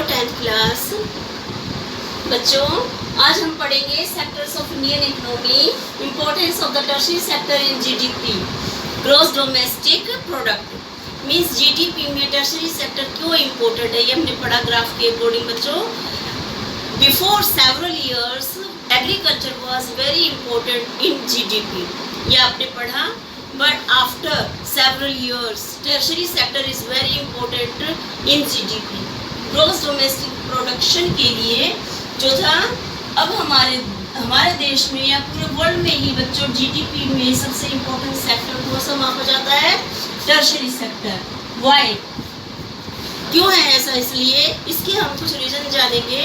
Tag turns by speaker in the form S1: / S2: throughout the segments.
S1: 10th class बच्चों, आज हम पढ़ेंगे sectors of Indian economy, importance of the tertiary sector in GDP, gross domestic product. Means GDP में tertiary sector क्यों important है, ये हमने पढ़ा ग्राफ के अकॉर्डिंग बच्चों। Before several years agriculture was very important in GDP, ये आपने पढ़ा। But after several years tertiary sector is very important in GDP, gross domestic production के लिए जो था। अब हमारे देश में या पूरे वर्ल्ड में ही बच्चों जीडीपी में सबसे इम्पोर्टेंट सेक्टर कौन सा माना जाता है? Tertiary sector. वाई, क्यों है ऐसा? इसलिए इसके हम कुछ रीजन जानेंगे।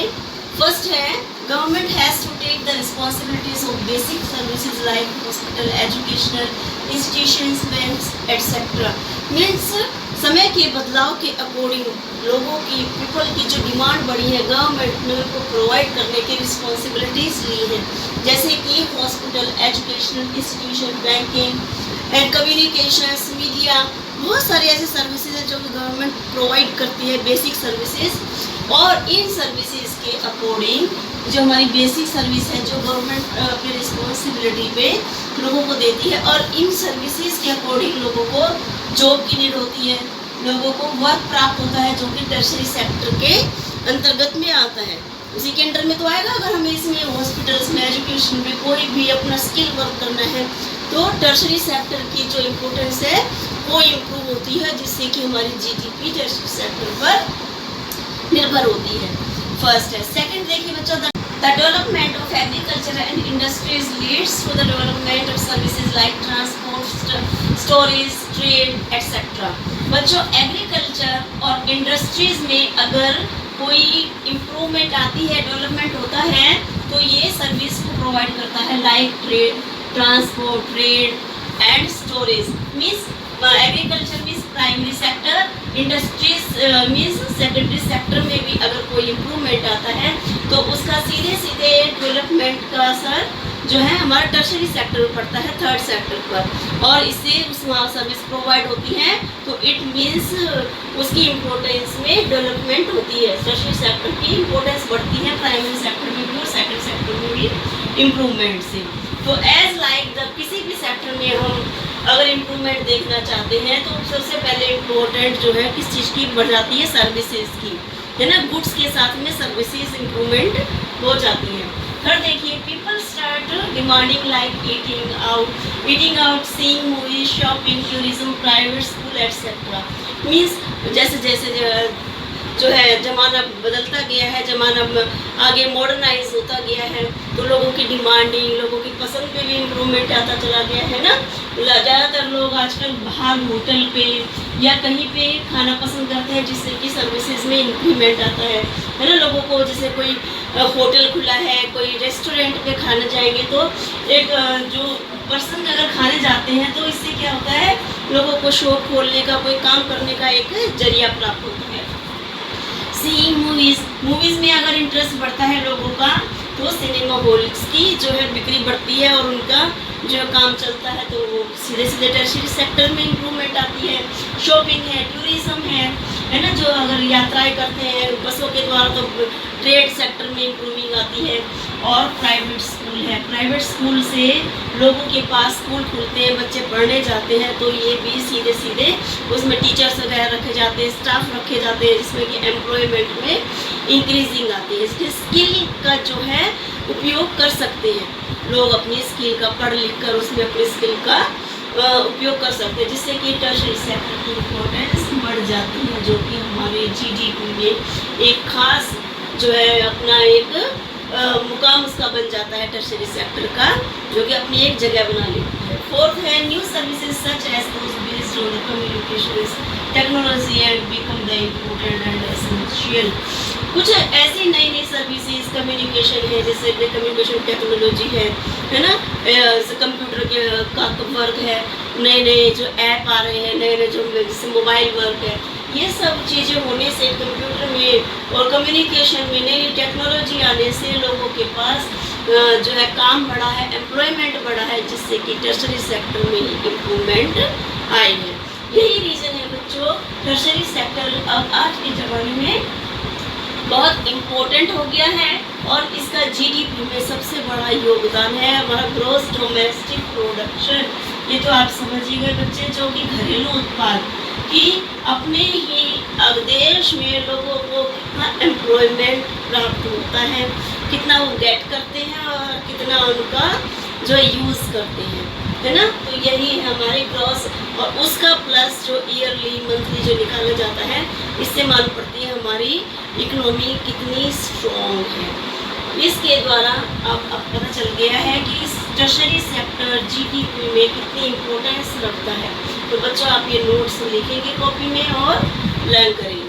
S1: फर्स्ट है, government has to take the responsibilities of basic services like hospital, educational institutions, banks etcetera. Means समय के बदलाव के अकॉर्डिंग लोगों की, पीपल की जो डिमांड बढ़ी है, गवर्नमेंट ने उनको प्रोवाइड करने की रिस्पॉन्सिबिलिटीज ली हैं। जैसे कि hospital, educational institution, banking and communications, media, बहुत सारे ऐसे सर्विसेज हैं जो गवर्नमेंट प्रोवाइड करती है, बेसिक सर्विसेज। और इन सर्विसेज के अकॉर्डिंग जो हमारी बेसिक सर्विस है, जो गवर्नमेंट अपनी रिस्पॉन्सिबिलिटी पे लोगों को देती है, और इन सर्विसेज के अकॉर्डिंग लोगों को जॉब की नीड होती है, लोगों को वर्क प्राप्त होता है, जो कि टर्शियरी सेक्टर के अंतर्गत में आता है। उसी के अंडर में तो आएगा। अगर हमें इसमें हॉस्पिटल्स में, एजुकेशन में कोई भी अपना स्किल वर्क करना है, तो टर्शियरी सेक्टर की जो इम्पोर्टेंस है वो इम्प्रूव होती है, जिससे कि हमारी जीडीपी टर्शियरी सेक्टर पर निर्भर होती है। फर्स्ट है। सेकंड देखिए बच्चों, the development of agriculture and industries leads to the development of services like transport, storage, trade etcetera. बच्चों, एग्रीकल्चर और इंडस्ट्रीज में अगर कोई इम्प्रूवमेंट आती है, डेवलपमेंट होता है, तो ये सर्विस को प्रोवाइड करता है, like trade, transport, trade and storage. Means agriculture means primary sector, industries means secondary sector में भी अगर कोई इम्प्रूवमेंट आता है, तो उसका सीधे सीधे डेवलपमेंट का असर जो है हमारा टर्शियरी सेक्टर में पड़ता है, थर्ड सेक्टर पर, और इससे उसमें सर्विस प्रोवाइड होती है, तो इट मीन्स उसकी इम्पोर्टेंस में डेवलपमेंट होती है, टर्शियरी सेक्टर की इम्पोर्टेंस बढ़ती है प्राइमरी सेक्टर में भी और सेकेंडरी सेक्टर में भी इम्प्रूवमेंट से। तो एज लाइक द किसी भी सेक्टर में हम अगर इम्प्रूवमेंट देखना चाहते हैं, तो सबसे पहले इम्पोर्टेंट जो है किस चीज़ की बढ़ जाती है? सर्विसेज की, है ना। गुड्स के साथ में सर्विसेज इम्प्रूवमेंट हो जाती है। थर्ड देखिए, people start demanding like eating out, seeing movies, shopping, tourism, private school etcetera. Means जैसे जैसे जो है ज़माना बदलता गया है, ज़माना आगे मॉडर्नाइज होता गया है, तो लोगों की डिमांडिंग, लोगों की पसंद पे भी इम्प्रूवमेंट आता चला गया है ना। ज़्यादातर लोग आजकल बाहर होटल पे या कहीं पे खाना पसंद करते हैं, जिससे कि सर्विसेज में इंक्रीमेंट आता है ना। लोगों को जैसे कोई होटल खुला है, कोई रेस्टोरेंट पे खाना जाएंगे, तो एक जो पर्सन अगर खाने जाते हैं, तो इससे क्या होता है, लोगों को शौक खोलने का, कोई काम करने का एक जरिया प्राप्त होता है। सीइंग मूवीज़ में अगर इंटरेस्ट बढ़ता है लोगों का, तो सिनेमा हॉल्स की जो है बिक्री बढ़ती है और उनका जो काम चलता है, तो वो सीधे सीधे टर्शियरी सेक्टर में इम्प्रूवमेंट आती है। शॉपिंग है, टूरिज्म है ना, जो अगर यात्राएं करते हैं बसों के द्वारा, तो ट्रेड सेक्टर में इम्प्रूविंग आती है। और प्राइवेट स्कूल है, प्राइवेट स्कूल से लोगों के पास स्कूल खुलते हैं, बच्चे पढ़ने जाते हैं, तो ये भी सीधे सीधे उसमें टीचर्स वगैरह रखे जाते हैं, स्टाफ रखे जाते हैं, जिसमें कि एम्प्लॉयमेंट में इंक्रीजिंग आती है। इसके स्किल का जो है उपयोग कर सकते हैं लोग, अपनी स्किल का पढ़ लिख कर उसमें अपनी स्किल का उपयोग कर सकते हैं, जिससे कि टर्शियरी सेक्टर की इम्पोर्टेंस बढ़ जाती है, जो कि हमारे जीडीपी में एक खास जो है अपना एक मुकाम उसका बन जाता है टर्शियरी सेक्टर का, जो कि अपनी एक जगह बना लेती है। फोर्थ है, new services such as those based on the communications technology and become the important and essential. कुछ ऐसी नई नई सर्विसेज कम्युनिकेशन है, जैसे कम्युनिकेशन टेक्नोलॉजी है ना, कंप्यूटर के का वर्क है, नए नए जो ऐप आ रहे हैं, नए नए जो जैसे मोबाइल वर्क है, ये सब चीज़ें होने से कंप्यूटर में और कम्युनिकेशन में नई टेक्नोलॉजी आने से लोगों के पास जो है काम बढ़ा है, एम्प्लॉयमेंट बढ़ा है, जिससे कि टर्शियरी सेक्टर में इम्प्रूवमेंट आई है। यही रीज़न है बच्चों, टर्शियरी सेक्टर अब आज के ज़माने में बहुत इम्पोर्टेंट हो गया है और इसका जीडीपी में सबसे बड़ा योगदान है हमारा ग्रॉस डोमेस्टिक प्रोडक्शन। ये तो आप समझ ही गए बच्चे, जो कि घरेलू उत्पाद कि अपने ही देश में लोगों को कितना एम्प्लॉयमेंट प्राप्त होता है, कितना वो गेट करते हैं और कितना उनका जो यूज़ करते हैं, है ना। तो यही है हमारे ग्रॉस, और उसका प्लस जो ईयरली मंथली जो निकाला जाता है, इससे मालूम पड़ती है हमारी इकोनॉमी कितनी स्ट्रॉन्ग है। इसके द्वारा अब पता चल गया है कि टर्शरी सेक्टर जीडीपी में कितनी इम्पोर्टेंस रखता है। तो बच्चों आप ये नोट्स लिखेंगे कॉपी में और लर्न करेंगे।